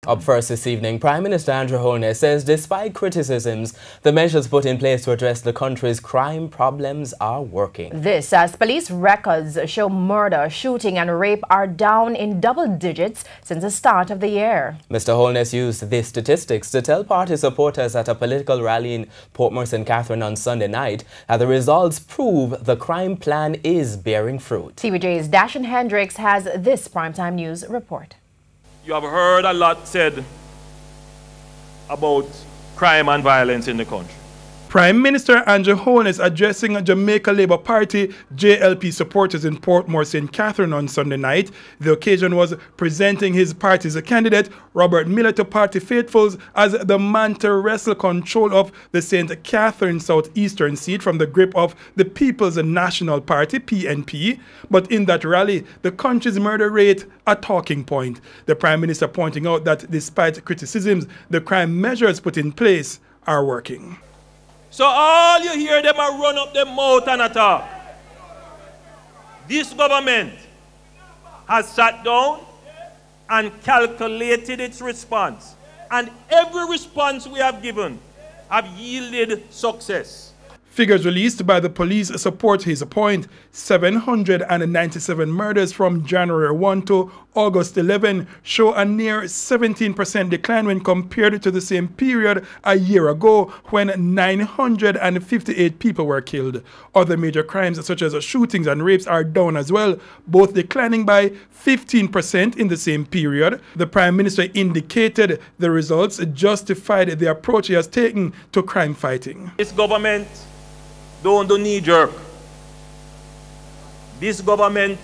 Up first this evening, Prime Minister Andrew Holness says despite criticisms, the measures put in place to address the country's crime problems are working. This as police records show murder, shooting and rape are down in double digits since the start of the year. Mr. Holness used these statistics to tell party supporters at a political rally in Port St. Catherine on Sunday night that the results prove the crime plan is bearing fruit. TVJ's Dashan Hendricks has this primetime news report. You have heard a lot said about crime and violence in the country. Prime Minister Andrew Holness addressing Jamaica Labour Party JLP supporters in Port St. Catherine on Sunday night. The occasion was presenting his party's candidate, Robert Miller, to party faithfuls as the man to wrestle control of the St. Catherine southeastern seat from the grip of the People's National Party, PNP. But in that rally, the country's murder rate a talking point. The Prime Minister pointing out that despite criticisms, the crime measures put in place are working. So all you hear them are run up their mouth and attack. This government has sat down and calculated its response. And every response we have given have yielded success. Figures released by the police support his point. 797 murders from January 1 to August 11 show a near 17% decline when compared to the same period a year ago when 958 people were killed. Other major crimes such as shootings and rapes are down as well, both declining by 15% in the same period. The Prime Minister indicated the results justified the approach he has taken to crime fighting. This government don't do knee-jerk. This government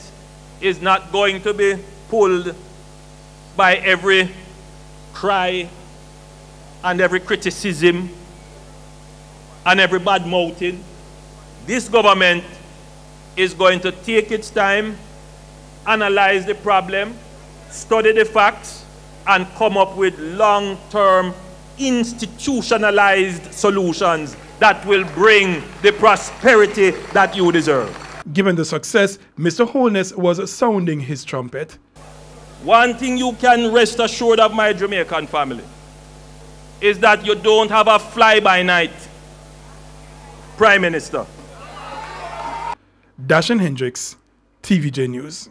is not going to be pulled by every cry and every criticism and every bad mouthing. This government is going to take its time, analyze the problem, study the facts, and come up with long-term institutionalized solutions that will bring the prosperity that you deserve. Given the success, Mr. Holness was sounding his trumpet. One thing you can rest assured of, my Jamaican family, is that you don't have a fly-by-night Prime Minister. Dashan Hendricks, TVJ News.